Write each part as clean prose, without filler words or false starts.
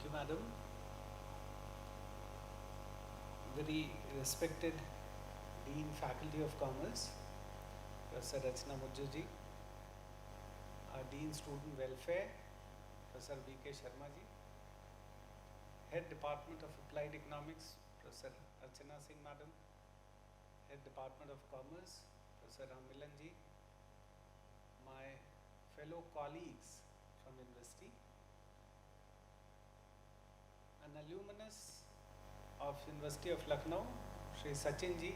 Thank you, madam. Very respected Dean, Faculty of Commerce, Professor Rachna Mujju, our Dean, Student Welfare, Professor V.K. Sharma ji, Head Department of Applied Economics, Professor Archana Singh madam, Head Department of Commerce, Professor Ram Milan ji, my fellow colleagues from university, an alumnus of University of Lucknow, Shri Sachin ji,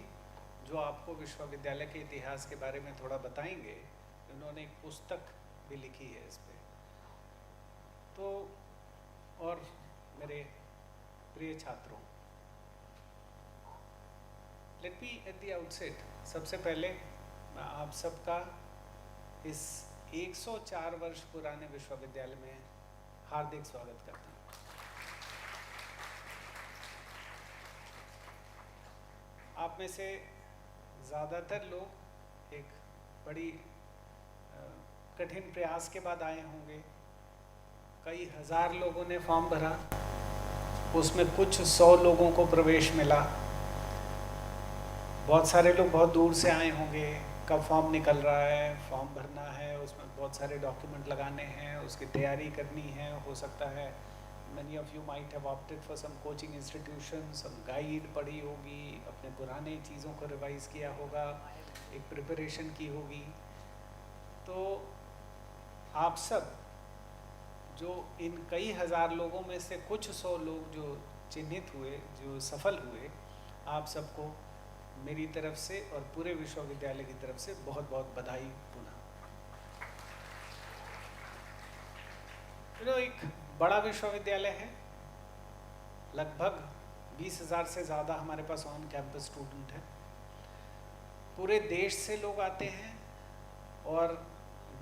जो आपको विश्वविद्यालय के इतिहास के बारे में थोड़ा बताएंगे। उन्होंने एक पुस्तक भी लिखी है इस पे। तो और मेरे प्रिय छात्रों, let me at the outset, सबसे पहले मैं आप सबका इस 104 वर्ष पुराने विश्वविद्यालय में हार्दिक स्वागत करता हूँ। आप में से ज़्यादातर लोग एक बड़ी कठिन प्रयास के बाद आए होंगे। कई हज़ार लोगों ने फॉर्म भरा, उसमें कुछ 100 लोगों को प्रवेश मिला। बहुत सारे लोग बहुत दूर से आए होंगे। कब फॉर्म निकल रहा है, फॉर्म भरना है, उसमें बहुत सारे डॉक्यूमेंट लगाने हैं, उसकी तैयारी करनी है। हो सकता है many of you might have opted for some coaching institutions, some guide पढ़ी होगी, अपने पुराने चीज़ों को रिवाइज किया होगा, एक प्रिपरेशन की होगी। तो आप सब जो इन कई हज़ार लोगों में से कुछ 100 लोग जो चिन्हित हुए, जो सफल हुए, आप सबको मेरी तरफ से और पूरे विश्वविद्यालय की तरफ से बहुत बहुत बधाई पुनः। एक बड़ा विश्वविद्यालय है, लगभग 20,000 से ज़्यादा हमारे पास ऑन कैंपस स्टूडेंट हैं। पूरे देश से लोग आते हैं और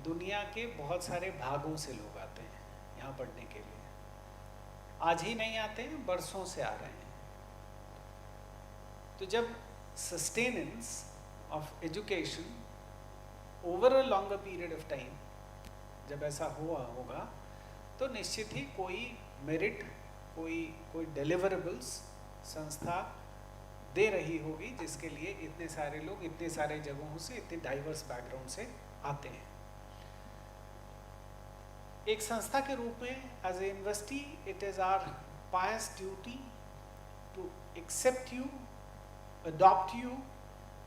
दुनिया के बहुत सारे भागों से लोग आते हैं यहाँ पढ़ने के लिए। आज ही नहीं आते हैं, बरसों से आ रहे हैं। तो जब sustenance of education over a longer period of time, जब ऐसा हुआ होगा, तो निश्चित ही कोई मेरिट, कोई डिलीवरेबल्स संस्था दे रही होगी, जिसके लिए इतने सारे लोग इतने सारे जगहों से, इतने डाइवर्स बैकग्राउंड से आते हैं। एक संस्था के रूप में as a university, it is our pious duty to accept you, adopt you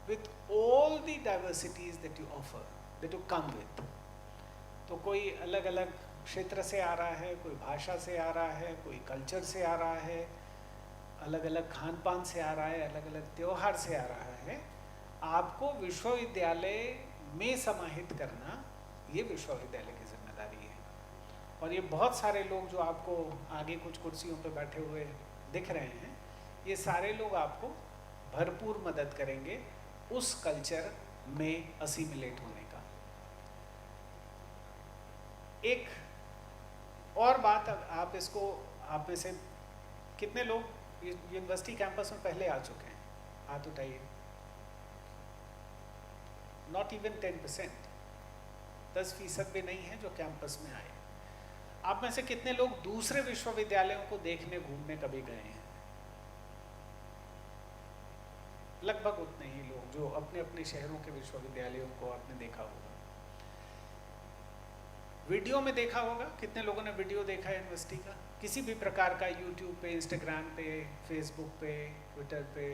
with all the diversities that you offer, that you come with. तो कोई अलग अलग क्षेत्र से आ रहा है, कोई भाषा से आ रहा है, कोई कल्चर से आ रहा है, अलग अलग खान पान से आ रहा है, अलग अलग त्यौहार से आ रहा है। आपको विश्वविद्यालय में समाहित करना, ये विश्वविद्यालय की जिम्मेदारी है। और ये बहुत सारे लोग जो आपको आगे कुछ कुर्सियों पर बैठे हुए दिख रहे हैं, ये सारे लोग आपको भरपूर मदद करेंगे उस कल्चर में असिमिलेट होने का। एक और बात, आप इसको, आप में से कितने लोग यूनिवर्सिटी कैंपस में पहले आ चुके हैं? हाथ उठाइए। नॉट इवन 10%, 10% भी नहीं है जो कैंपस में आए। आप में से कितने लोग दूसरे विश्वविद्यालयों को देखने, घूमने कभी गए हैं? लगभग उतने ही लोग जो अपने अपने शहरों के विश्वविद्यालयों को आपने देखा होगा। वीडियो में देखा होगा, कितने लोगों ने वीडियो देखा है यूनिवर्सिटी का, किसी भी प्रकार का, यूट्यूब पे, इंस्टाग्राम पे, फेसबुक पे, ट्विटर पे?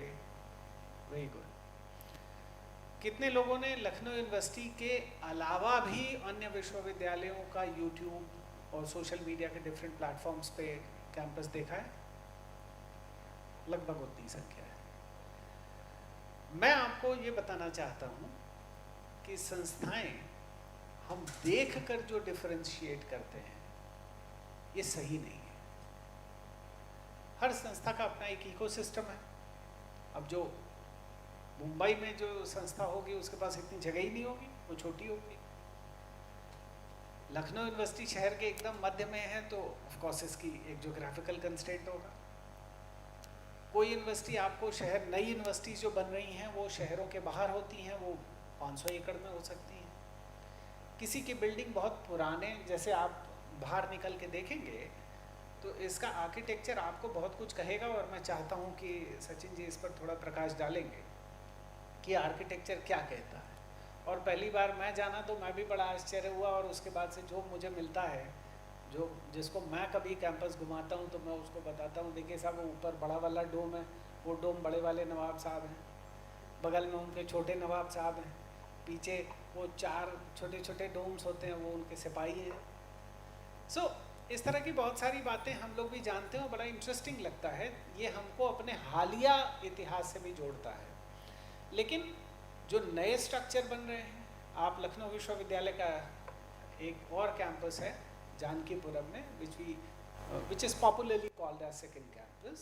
Very good. कितने लोगों ने लखनऊ यूनिवर्सिटी के अलावा भी अन्य विश्वविद्यालयों का यूट्यूब और सोशल मीडिया के डिफरेंट प्लेटफॉर्म्स पे कैंपस देखा है? लगभग उतनी संख्या है। मैं आपको ये बताना चाहता हूँ कि संस्थाएं हम देख कर जो डिफरेंशिएट करते हैं, ये सही नहीं है। हर संस्था का अपना एक इकोसिस्टम है। अब जो मुंबई में जो संस्था होगी, उसके पास इतनी जगह ही नहीं होगी, वो छोटी होगी। लखनऊ यूनिवर्सिटी शहर के एकदम मध्य में है, तो ऑफ कोर्स इसकी एक ज्योग्राफिकल कंस्ट्रेंट होगा। कोई यूनिवर्सिटी आपको शहर, नई यूनिवर्सिटीज जो बन रही हैं वो शहरों के बाहर होती हैं, वो 500 एकड़ में हो सकती हैं। किसी की बिल्डिंग बहुत पुराने, जैसे आप बाहर निकल के देखेंगे तो इसका आर्किटेक्चर आपको बहुत कुछ कहेगा और मैं चाहता हूँ कि सचिन जी इस पर थोड़ा प्रकाश डालेंगे कि आर्किटेक्चर क्या कहता है। और पहली बार मैं जाना तो मैं भी बड़ा आश्चर्य हुआ, और उसके बाद से जो मुझे मिलता है, जो जिसको मैं कभी कैंपस घुमाता हूँ तो मैं उसको बताता हूँ, देखिए साहब वो ऊपर बड़ा वाला डोम है, वो डोम बड़े वाले नवाब साहब हैं, बगल में उनके छोटे नवाब साहब हैं, पीछे वो 4 छोटे छोटे डोम्स होते हैं, वो उनके सिपाही हैं। सो इस तरह की बहुत सारी बातें हम लोग भी जानते हैं, बड़ा इंटरेस्टिंग लगता है। ये हमको अपने हालिया इतिहास से भी जोड़ता है। लेकिन जो नए स्ट्रक्चर बन रहे हैं, आप लखनऊ विश्वविद्यालय का एक और कैंपस है जानकीपुरम में, which is popularly called as second campus.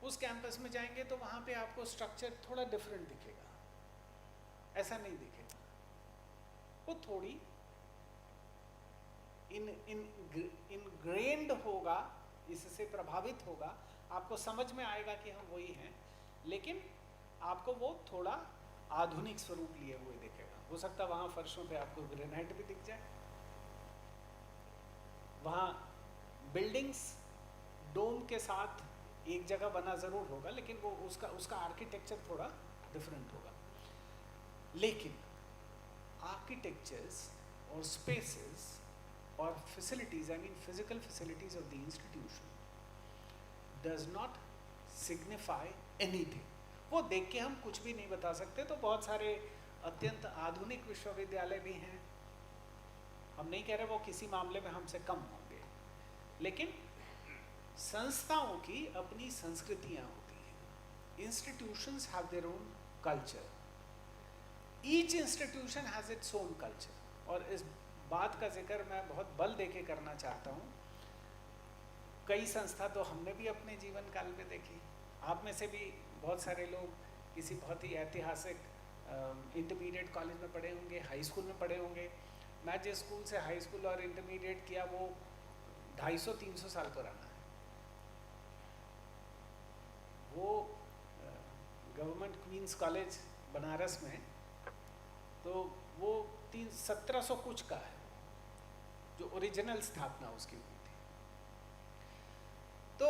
उस कैंपस में जाएंगे तो वहाँ पे आपको स्ट्रक्चर थोड़ा डिफरेंट दिखेगा, ऐसा नहीं दिखेगा, वो थोड़ी इनग्रेन्ड होगा, इससे प्रभावित होगा, आपको समझ में आएगा कि हम वही हैं, लेकिन आपको वो थोड़ा आधुनिक स्वरूप लिए हुए दिखेगा। हो सकता है वहाँ फर्शों पे आपको ग्रेनाइट भी दिख जाए, वहाँ बिल्डिंग्स डोम के साथ एक जगह बना ज़रूर होगा, लेकिन वो उसका आर्किटेक्चर थोड़ा डिफरेंट होगा। लेकिन आर्किटेक्चर्स और spaces or facilities, I mean physical facilities of the institution does not signify anything. वो देख के हम कुछ भी नहीं बता सकते। तो बहुत सारे अत्यंत आधुनिक विश्वविद्यालय भी हैं, हम नहीं कह रहे वो किसी मामले में हमसे कम होंगे, लेकिन संस्थाओं की अपनी संस्कृतियाँ होती हैं। Institutions have their own culture. Each institution has its own culture. और इस बात का जिक्र मैं बहुत बल देके करना चाहता हूँ। कई संस्था तो हमने भी अपने जीवन काल में देखी, आप में से भी बहुत सारे लोग किसी बहुत ही ऐतिहासिक इंटरमीडिएट कॉलेज में पढ़े होंगे, हाई स्कूल में पढ़े होंगे। मैं जिस स्कूल से हाई स्कूल और इंटरमीडिएट किया वो 250-300 साल पुराना है। वो गवर्नमेंट क्वींस कॉलेज बनारस में, तो वो 1700 कुछ का है, जो ओरिजिनल स्थापना उसकी हुई थी। तो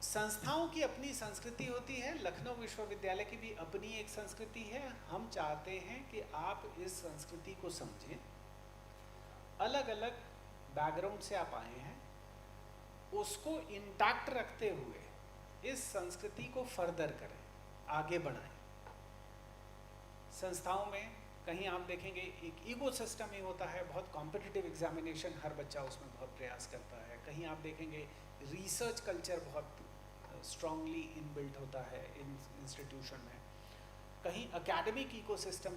संस्थाओं की अपनी संस्कृति होती है, लखनऊ विश्वविद्यालय की भी अपनी एक संस्कृति है। हम चाहते हैं कि आप इस संस्कृति को समझें, अलग अलग बैकग्राउंड से आप आए हैं, उसको इंटैक्ट रखते हुए इस संस्कृति को फर्दर करें, आगे बढ़ाएं। संस्थाओं में कहीं आप देखेंगे एक ईगो सिस्टम ही होता है, बहुत कॉम्पिटिटिव एग्जामिनेशन, हर बच्चा उसमें बहुत प्रयास करता है। कहीं आप देखेंगे रिसर्च कल्चर बहुत स्ट्रांगली इनबिल्ट होता है इन इंस्टीट्यूशन में। कहीं एकेडमिक इकोसिस्टम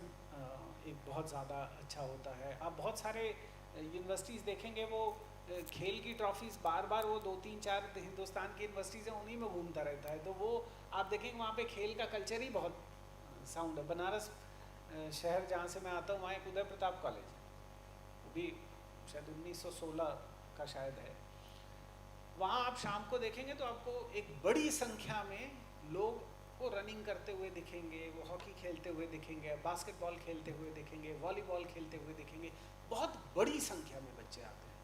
एक बहुत ज़्यादा अच्छा होता है। आप बहुत सारे यूनिवर्सिटीज़ देखेंगे, वो खेल की ट्रॉफीज़ बार बार वो 2-3-4 हिंदुस्तान की यूनिवर्सिटीज़ हैं उन्हीं में घूमता रहता है। तो वो आप देखेंगे वहाँ पे खेल का कल्चर ही बहुत साउंड है। बनारस शहर जहाँ से मैं आता हूँ, वहाँ एक उदय प्रताप कॉलेज है, वो भी शायद 1916 का शायद है। वहाँ आप शाम को देखेंगे तो आपको एक बड़ी संख्या में लोग को रनिंग करते हुए दिखेंगे, वो हॉकी खेलते हुए दिखेंगे, बास्केटबॉल खेलते हुए दिखेंगे, वॉलीबॉल खेलते हुए दिखेंगे। बहुत बड़ी संख्या में बच्चे आते हैं,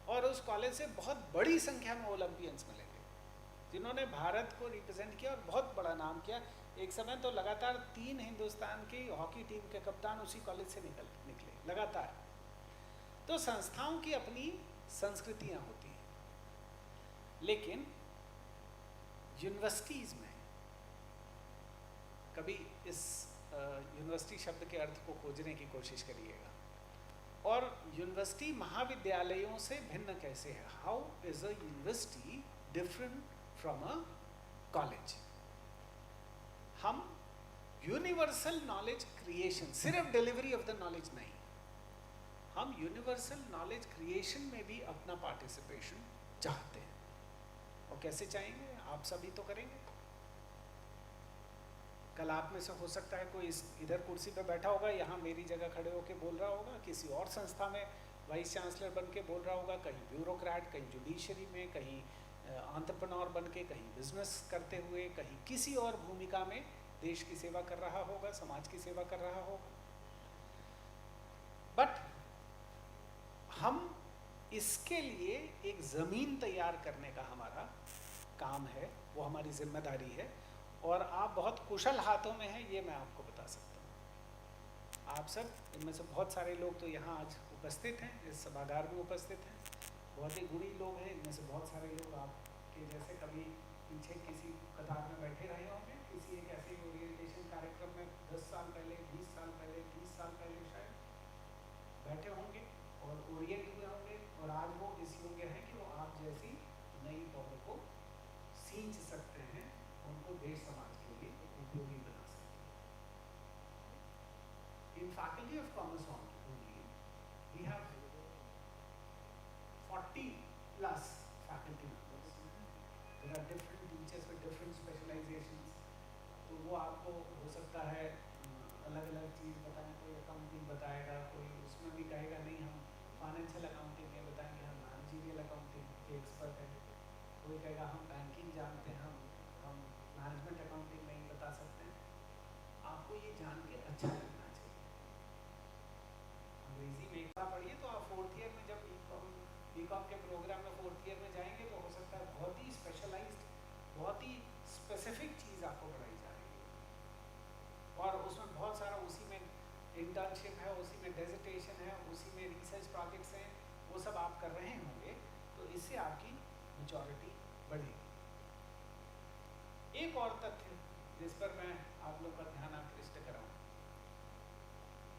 और उस कॉलेज से बहुत बड़ी संख्या में ओलंपियंस मिलेंगे जिन्होंने भारत को रिप्रेजेंट किया और बहुत बड़ा नाम किया। एक समय तो लगातार 3 हिंदुस्तान की हॉकी टीम के कप्तान उसी कॉलेज से निकले लगातार। तो संस्थाओं की अपनी संस्कृतियाँ होती हैं, लेकिन यूनिवर्सिटीज़ में कभी इस यूनिवर्सिटी शब्द के अर्थ को खोजने की कोशिश करिएगा। और यूनिवर्सिटी महाविद्यालयों से भिन्न कैसे है? How is a university different from a college? हम यूनिवर्सल नॉलेज क्रिएशन, सिर्फ डिलीवरी ऑफ द नॉलेज नहीं, हम यूनिवर्सल नॉलेज क्रिएशन में भी अपना पार्टिसिपेशन चाहते हैं। और कैसे चाहेंगे? आप सभी तो करेंगे। कल आप में से हो सकता है कोई इधर कुर्सी पे बैठा होगा, यहाँ मेरी जगह खड़े होकर बोल रहा होगा, किसी और संस्था में वाइस चांसलर बन के बोल रहा होगा, कहीं ब्यूरोक्रेट, कहीं जुडिशरी में, कहीं एंटरप्रेन्योर बन के, कहीं बिजनेस करते हुए, कहीं किसी और भूमिका में देश की सेवा कर रहा होगा, समाज की सेवा कर रहा होगा। बट हम इसके लिए एक ज़मीन तैयार करने का हमारा काम है, वो हमारी जिम्मेदारी है, और आप बहुत कुशल हाथों में हैं, ये मैं आपको बता सकता हूँ। आप सब, इनमें से बहुत सारे लोग तो यहाँ आज उपस्थित हैं, इस सभागार में उपस्थित हैं, बहुत ही गुणी लोग हैं, इनमें से बहुत सारे लोग आपके जैसे कभी पीछे किसी कतार में बैठे रहे होंगे, किसी एक ऐसे ओरिएंटेशन कार्यक्रम में 10 साल पहले, 20 साल पहले, 30 साल पहले शायद बैठे होंगे और ओरिएंट हुए होंगे, और आज वो इस योग्य हैं कि वो आप जैसी नई पौधों को सींच सकते हैं, उनको देश समाज के लिए उपयोगी बना सकते हैं। In faculty of commerce only, we have 40 plus faculty members. There are different teachers with different specializations. तो वो आपको हो सकता है अलग अलग चीज़ बताएं, कोई अकाउंटिंग बताएगा, कोई उसमें भी कहेगा नहीं हम फाइनेंशियल अकाउंटिंग में बताएंगे, हम मैनेजरियल अकाउंटिंग के एक्सपर्ट हैं, कोई कहेगा हम बैंकिंग जानते हैं, हम मैनेजमेंट अकाउंटिंग नहीं बता सकते हैं। आपको ये जान के अच्छा लगना चाहिए। अंग्रेजी में एक बार पढ़िए तो आप 4th ईयर में जब बीकॉम के प्रोग्राम में 4th ईयर में जाएंगे तो हो सकता है बहुत ही स्पेशलाइज्ड, बहुत ही स्पेसिफिक चीज़ आपको पढ़ाई जा रही है, और उसमें बहुत सारा उसी में इंटर्नशिप है, उसी में डिसर्टेशन है, उसी में रिसर्च प्रोजेक्ट्स हैं, वो सब आप कर रहे होंगे, तो इससे आपकी मैच्योरिटी बढ़ेगी। एक और तथ्य जिस पर मैं आप लोग का ध्यान आकृष्ट कराऊं,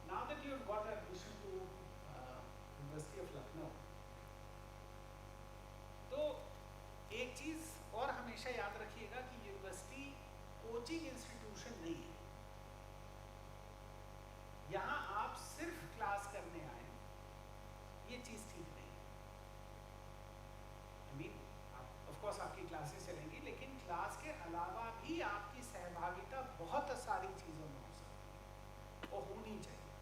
now that you have got admission to university of Lucknow, तो एक चीज और हमेशा याद रखिएगा कि यूनिवर्सिटी कोचिंग इंस्टीट्यूशन नहीं है। यहाँ आप सिर्फ क्लास करने आए, ये चीज ठीक नहीं है। I mean, ऑफ कोर्स आपकी क्लासेस चलेंगी, लेकिन क्लास के अलावा भी आपकी सहभागिता बहुत सारी चीजों में हो सकती है और होनी चाहिए।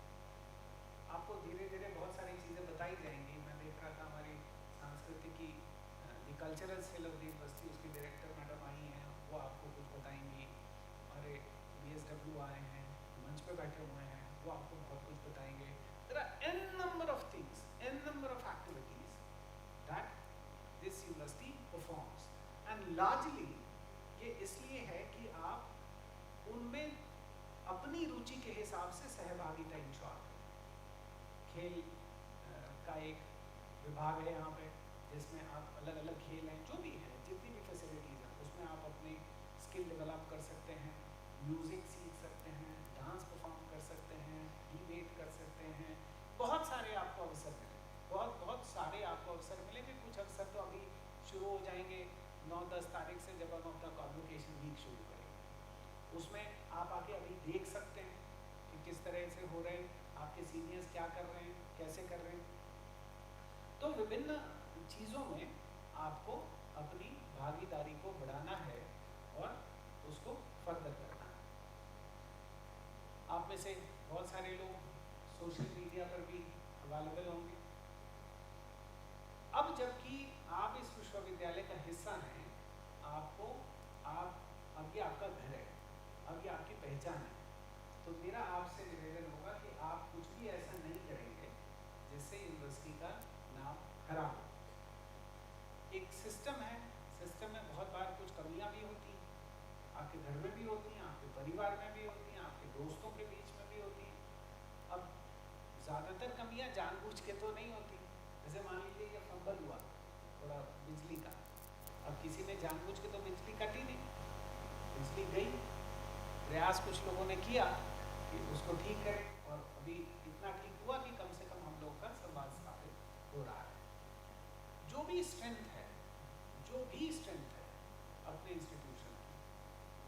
आपको धीरे धीरे बहुत सारी चीजें बताई जाएंगी। मैं देख रहा था हमारी सांस्कृतिक की cultural cell of the university, उसकी डायरेक्टर मैडम आई हैं, वो आपको कुछ बताएंगी। हमारे BSW आए हैं, मंच पे बैठे हुए हैं, वो आपको बहुत कुछ बताएंगे। There are n number of things, n number of activities that this university performs, and largely ये इसलिए है कि आप उनमें अपनी रुचि के हिसाब से सहभागिता इंश्योर करें। खेल का एक विभाग है यहाँ पे, जिसमें आप अलग अलग खेल हैं, जो भी है, जितनी भी फैसिलिटीज़ हैं, उसमें आप अपनी स्किल डेवलप कर सकते हैं, म्यूज़िक सीख सकते हैं, डांस परफॉर्म कर सकते हैं, डिबेट कर सकते हैं, बहुत सारे आपको अवसर मिलेंगे, बहुत सारे आपको अवसर मिलेंगे। कुछ अवसर तो अभी शुरू हो जाएंगे 9-10 तारीख से, जब हम अपना कॉन्वोकेशन वीक शुरू करेंगे। उसमें आप आके अभी देख सकते हैं कि किस तरह से हो रहे हैं, आपके सीनियर्स क्या कर रहे हैं, कैसे कर रहे हैं। तो विभिन्न चीज़ों में आपको अपनी भागीदारी को बढ़ाना है और उसको फर्दर करना है। आप में से बहुत सारे लोग सोशल मीडिया पर भी अवेलेबल होंगे। अब जबकि आप इस विश्वविद्यालय का हिस्सा हैं, अब ये आपका घर है, अब ये आपकी पहचान है, तो मेरा आपसे निवेदन होगा कि आप कुछ भी ऐसा नहीं करेंगे जिससे यूनिवर्सिटी का नाम खराब हो। एक सिस्टम है, सिस्टम में बहुत बार कुछ कमियां भी होती हैं, आपके घर में भी होती हैं, आपके परिवार में भी होती हैं, आपके दोस्तों के बीच में भी होती हैं। अब ज़्यादातर कमियां जानबूझ के तो नहीं होती। जैसे मान लीजिए ये फंबल हुआ थोड़ा बिजली का, अब किसी ने जानबूझ के तो बिजली काटी नहीं, बिजली गई, प्रयास कुछ लोगों ने किया कि उसको ठीक करें, और अभी इतना ठीक हुआ कि कम से कम हम लोग का संवाद स्थापित हो रहा है। जो भी स्ट्रेंथ है अपने इंस्टीट्यूशन की,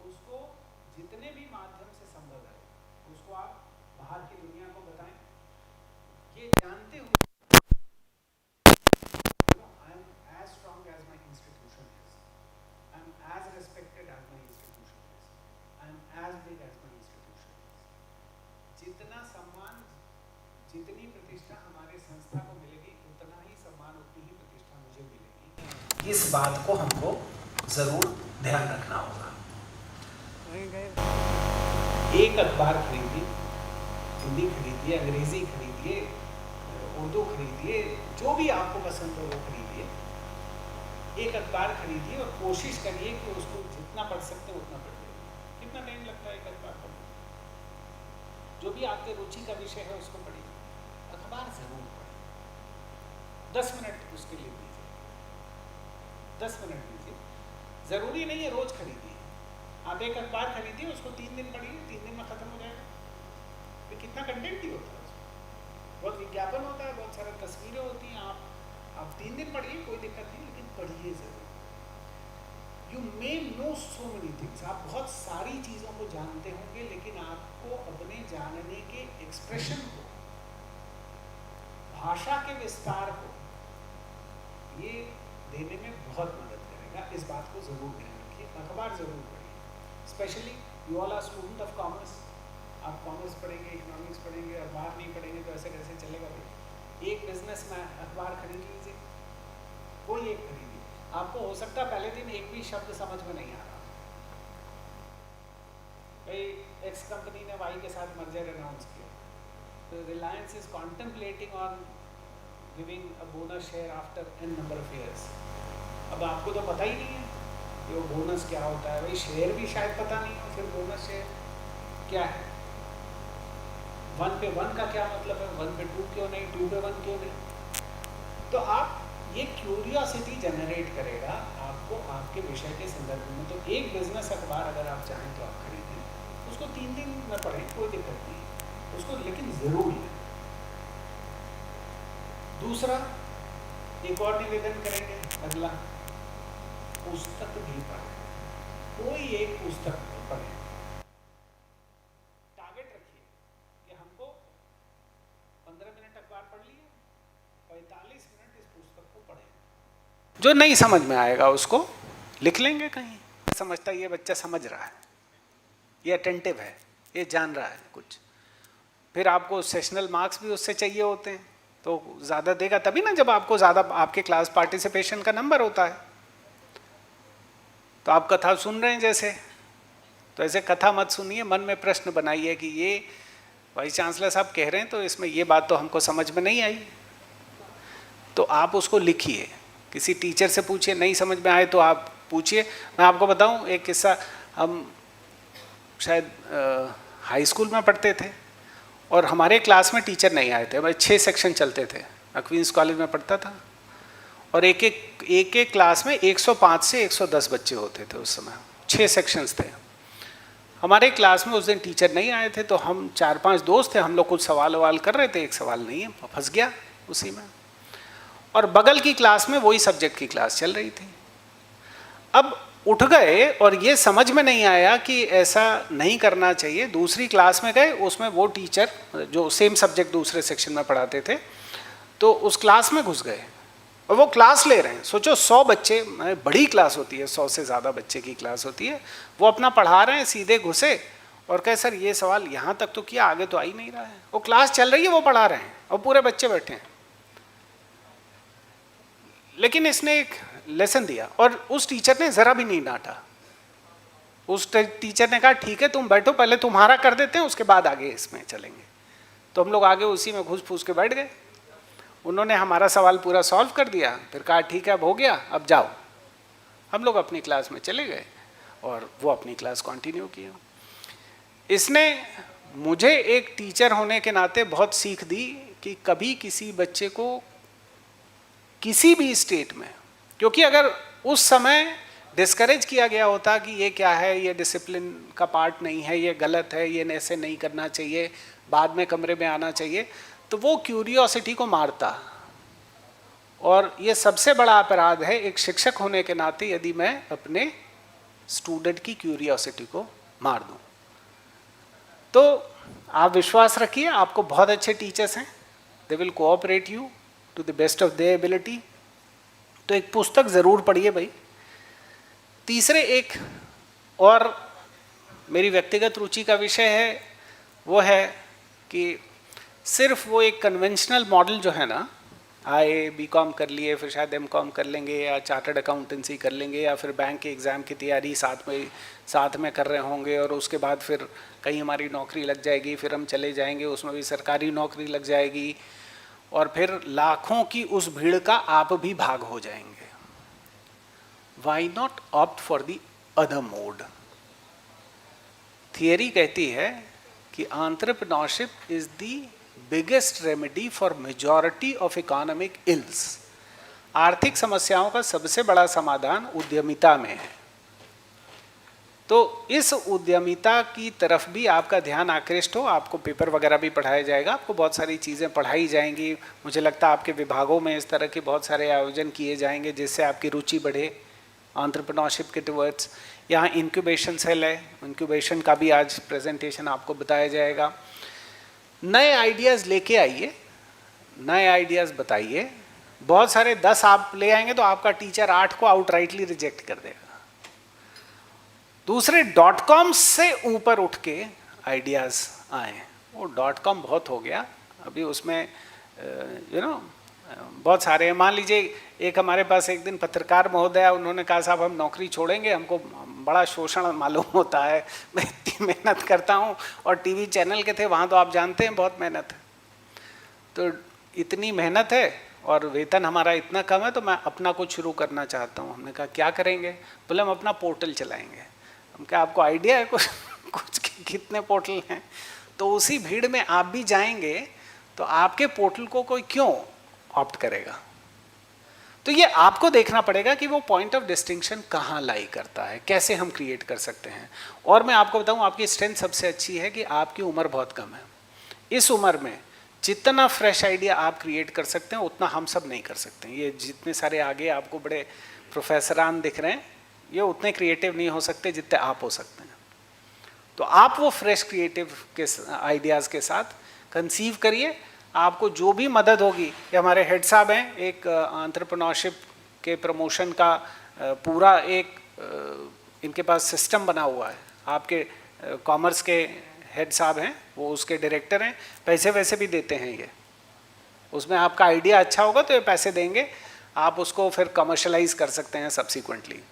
उसको जितने भी माध्यम से संभव है उसको आप बाहर की दुनिया को बताएं, ये जानते हुए I am as strong as my institution is, I am as respected as my institution is, I am as big as my institution is। जितना सम्मान, जितनी प्रतिष्ठा हमारे संस्था को मिलेगी, उतना ही सम्मान, उतनी ही प्रतिष्ठा मुझे मिलेगी। इस बात को हमको जरूर ध्यान रखना होगा। एक अखबार खरीदिए, हिंदी खरीदिए, अंग्रेजी खरीदिए, उर्दू खरीदिए, जो भी आपको पसंद हो वो खरीदिए, एक अखबार खरीदिए और कोशिश करिए कि उसको जितना पढ़ सकते हो उतना पढ़िए। कितना टाइम लगता है एक अखबार पढ़ने? जो भी आपके रुचि का विषय है उसको पढ़िए, अखबार जरूर पढ़िए, 10 मिनट उसके लिए दीजिए, 10 मिनट दीजिए। जरूरी नहीं है रोज खरीदिए, आप एक अखबार खरीदिए, उसको 3 दिन पढ़िए, 3 दिन में खत्म हो जाएगा। तो कितना कंटेंट ही होता है उसमें, बहुत विज्ञापन होता है, बहुत सारी तस्वीरें होती हैं, आप 3 दिन पढ़िए, कोई दिक्कत नहीं, लेकिन पढ़िए जरूर। You may know so many things, आप बहुत सारी चीज़ों को जानते होंगे, लेकिन आपको अपने जानने के एक्सप्रेशन को, भाषा के विस्तार को ये देने में बहुत मदद करेगा। इस बात को जरूर ध्यान रखिए, अखबार जरूर पढ़िए। Specially you all are student of commerce, आप कॉमर्स पढ़ेंगे, इकोनॉमिक्स पढ़ेंगे, अखबार नहीं पढ़ेंगे तो ऐसे कैसे चलेगा भाई। एक बिजनेस में अखबार खरीद लीजिए, कोई एक खरीदिए। आपको हो सकता है पहले दिन एक भी शब्द समझ में नहीं आ रहा, भाई एक्स कंपनी ने वाई के साथ मर्जर अनाउंस किया, तो Reliance is contemplating on giving a bonus share after an number of years. अब आपको तो पता ही नहीं है कि वो बोनस क्या होता है, भाई शेयर भी शायद पता नहीं हो, फिर बोनस शेयर क्या है, 1 पे 1 का क्या मतलब है, 1 पे 2 क्यों नहीं, 2 पे 1 क्यों नहीं। तो आप ये क्यूरियोसिटी जनरेट करेगा आपको आपके विषय के संदर्भ में। तो एक बिजनेस अखबार अगर आप चाहें तो आप खरीदें, उसको 3 दिन में पढ़ें, कोई दिक्कत नहीं उसको, लेकिन ज़रूर लें। दूसरा एक और निवेदन करेंगे, अगला, पुस्तक भी पढ़ें, कोई एक पुस्तक पढ़ें। टारगेट रखिए कि हमको 15 मिनट अखबार पढ़ लिए, 45 मिनट इस पुस्तक को पढ़ें। जो नहीं समझ में आएगा उसको लिख लेंगे कहीं, समझता है ये बच्चा समझ रहा है, ये अटेंटिव है, ये जान रहा है कुछ। फिर आपको सेशनल मार्क्स भी उससे चाहिए होते हैं, तो ज़्यादा देगा तभी ना जब आपको ज़्यादा आपके क्लास पार्टिसिपेशन का नंबर होता है। तो आप कथा सुन रहे हैं जैसे, तो ऐसे कथा मत सुनिए, मन में प्रश्न बनाइए कि ये वाइस चांसलर साहब कह रहे हैं तो इसमें ये बात तो हमको समझ में नहीं आई, तो आप उसको लिखिए, किसी टीचर से पूछिए, नहीं समझ में आए तो आप पूछिए। मैं आपको बताऊं एक किस्सा, हम शायद हाई स्कूल में पढ़ते थे और हमारे क्लास में टीचर नहीं आए थे, भाई 6 सेक्शन चलते थे, क्वींस कॉलेज में पढ़ता था, और एक एक क्लास में 105 से 110 बच्चे होते थे उस समय, 6 सेक्शंस थे। हमारे क्लास में उस दिन टीचर नहीं आए थे, तो हम 4-5 दोस्त थे, हम लोग कुछ सवाल ववाल कर रहे थे, एक सवाल नहीं है फंस गया उसी में, और बगल की क्लास में वही सब्जेक्ट की क्लास चल रही थी। अब उठ गए और ये समझ में नहीं आया कि ऐसा नहीं करना चाहिए, दूसरी क्लास में गए, उसमें वो टीचर जो सेम सब्जेक्ट दूसरे सेक्शन में पढ़ाते थे, तो उस क्लास में घुस गए और वो क्लास ले रहे हैं। सोचो 100 बच्चे, बड़ी क्लास होती है, 100 से ज़्यादा बच्चे की क्लास होती है, वो अपना पढ़ा रहे हैं, सीधे घुसे और कहे सर ये सवाल यहाँ तक तो किया, आगे तो आ ही नहीं रहा है। वो क्लास चल रही है, वो पढ़ा रहे हैं और पूरे बच्चे बैठे हैं, लेकिन इसने एक लेसन दिया और उस टीचर ने ज़रा भी नहीं डांटा। उस टीचर ने कहा ठीक है तुम बैठो, पहले तुम्हारा कर देते हैं, उसके बाद आगे इसमें चलेंगे। तो हम लोग आगे उसी में घुस फूस के बैठ गए। उन्होंने हमारा सवाल पूरा सॉल्व कर दिया, फिर कहा ठीक है अब हो गया, अब जाओ। हम लोग अपनी क्लास में चले गए और वो अपनी क्लास कंटिन्यू किया। इसने मुझे एक टीचर होने के नाते बहुत सीख दी कि कभी किसी बच्चे को किसी भी स्टेट में, क्योंकि अगर उस समय डिस्करेज किया गया होता कि ये क्या है, ये डिसिप्लिन का पार्ट नहीं है, ये गलत है, ये ऐसे नहीं करना चाहिए, बाद में कमरे में आना चाहिए, तो वो क्यूरियोसिटी को मारता। और ये सबसे बड़ा अपराध है एक शिक्षक होने के नाते, यदि मैं अपने स्टूडेंट की क्यूरियोसिटी को मार दूं। तो आप विश्वास रखिए, आपको बहुत अच्छे टीचर्स हैं, they will cooperate you to the best of their ability. तो एक पुस्तक ज़रूर पढ़िए भाई। तीसरे एक और मेरी व्यक्तिगत रुचि का विषय है, वो है कि सिर्फ वो एक कन्वेंशनल मॉडल जो है ना, आए बीकॉम कर लिए, फिर शायद एमकॉम कर लेंगे या चार्टर्ड अकाउंटेंसी कर लेंगे या फिर बैंक के एग्ज़ाम की तैयारी साथ में कर रहे होंगे, और उसके बाद फिर कहीं हमारी नौकरी लग जाएगी, फिर हम चले जाएंगे, उसमें भी सरकारी नौकरी लग जाएगी, और फिर लाखों की उस भीड़ का आप भी भाग हो जाएंगे। Why not opt for the other mode? Theory कहती है कि entrepreneurship is the biggest remedy for majority of economic ills. आर्थिक समस्याओं का सबसे बड़ा समाधान उद्यमिता में है। तो इस उद्यमिता की तरफ भी आपका ध्यान आकृष्ट हो, आपको पेपर वगैरह भी पढ़ाया जाएगा, आपको बहुत सारी चीज़ें पढ़ाई जाएंगी। मुझे लगता है आपके विभागों में इस तरह के बहुत सारे आयोजन किए जाएंगे जिससे आपकी रुचि बढ़े एंटरप्रेन्योरशिप के टुवर्ड्स। यहाँ इंक्यूबेशन सेल है, इंक्यूबेशन का भी आज प्रेजेंटेशन आपको बताया जाएगा। नए आइडियाज़ लेके आइए, नए आइडियाज़ बताइए। बहुत सारे 10 आप ले आएंगे तो आपका टीचर 8 को आउटराइटली रिजेक्ट कर देगा। दूसरे .com से ऊपर उठ के आइडियाज़ आए। वो .com बहुत हो गया अभी, उसमें बहुत सारे हैं। मान लीजिए एक हमारे पास एक दिन पत्रकार महोदय, उन्होंने कहा साहब हम नौकरी छोड़ेंगे, हमको बड़ा शोषण मालूम होता है, मैं इतनी मेहनत करता हूँ, और टीवी चैनल के थे वहाँ तो आप जानते हैं बहुत मेहनत है, तो इतनी मेहनत है और वेतन हमारा इतना कम है, तो मैं अपना कुछ शुरू करना चाहता हूँ। हमने कहा क्या करेंगे? बोले हम अपना पोर्टल चलाएंगे। हम क्या आपको आइडिया है कुछ कितने पोर्टल हैं? तो उसी भीड़ में आप भी जाएंगे तो आपके पोर्टल को कोई क्यों ऑप्ट करेगा? तो ये आपको देखना पड़ेगा कि वो पॉइंट ऑफ डिस्टिंक्शन कहाँ लाई करता है, कैसे हम क्रिएट कर सकते हैं। और मैं आपको बताऊँ, आपकी स्ट्रेंथ सबसे अच्छी है कि आपकी उम्र बहुत कम है। इस उम्र में जितना फ्रेश आइडिया आप क्रिएट कर सकते हैं उतना हम सब नहीं कर सकते हैं। ये जितने सारे आगे आपको बड़े प्रोफेसरान दिख रहे हैं, ये उतने क्रिएटिव नहीं हो सकते जितने आप हो सकते हैं। तो आप वो फ्रेश क्रिएटिव के आइडियाज़ के साथ कंसीव करिए। आपको जो भी मदद होगी, ये हमारे हेड साहब हैं, एक एंटरप्रेन्योरशिप के प्रमोशन का पूरा एक इनके पास सिस्टम बना हुआ है। आपके कॉमर्स के हेड साहब हैं, वो उसके डायरेक्टर हैं, पैसे वैसे भी देते हैं ये। उसमें आपका आइडिया अच्छा होगा तो ये पैसे देंगे, आप उसको फिर कमर्शलाइज कर सकते हैं सब्सिक्वेंटली।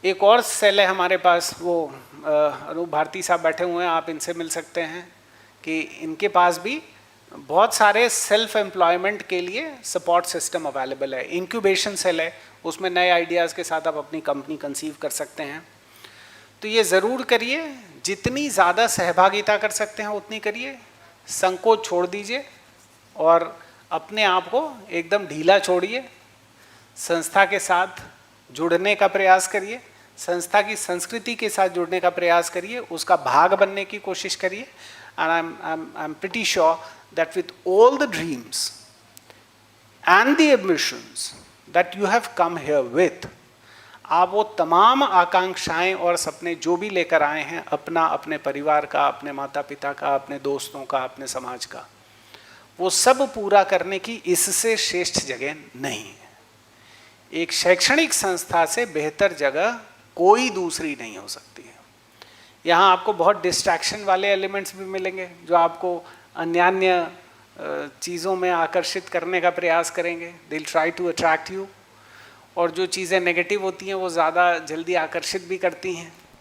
एक और सेल है हमारे पास, वो अनूप भारती साहब बैठे हुए हैं, आप इनसे मिल सकते हैं कि इनके पास भी बहुत सारे सेल्फ एम्प्लॉयमेंट के लिए सपोर्ट सिस्टम अवेलेबल है। इंक्यूबेशन सेल है, उसमें नए आइडियाज़ के साथ आप अपनी कंपनी कंसीव कर सकते हैं। तो ये ज़रूर करिए, जितनी ज़्यादा सहभागिता कर सकते हैं उतनी करिए, संकोच छोड़ दीजिए और अपने आप को एकदम ढीला छोड़िए। संस्था के साथ जुड़ने का प्रयास करिए, संस्था की संस्कृति के साथ जुड़ने का प्रयास करिए, उसका भाग बनने की कोशिश करिए। And I'm pretty sure that with all the dreams and the ambitions that you have come here with, आप वो तमाम आकांक्षाएं और सपने जो भी लेकर आए हैं, अपने परिवार का, अपने माता पिता का, अपने दोस्तों का, अपने समाज का, वो सब पूरा करने की इससे श्रेष्ठ जगह नहीं है। एक शैक्षणिक संस्था से बेहतर जगह कोई दूसरी नहीं हो सकती है। यहाँ आपको बहुत डिस्ट्रैक्शन वाले एलिमेंट्स भी मिलेंगे जो आपको अन्य चीज़ों में आकर्षित करने का प्रयास करेंगे। They will try to attract you. और जो चीज़ें नेगेटिव होती हैं वो ज़्यादा जल्दी आकर्षित भी करती हैं।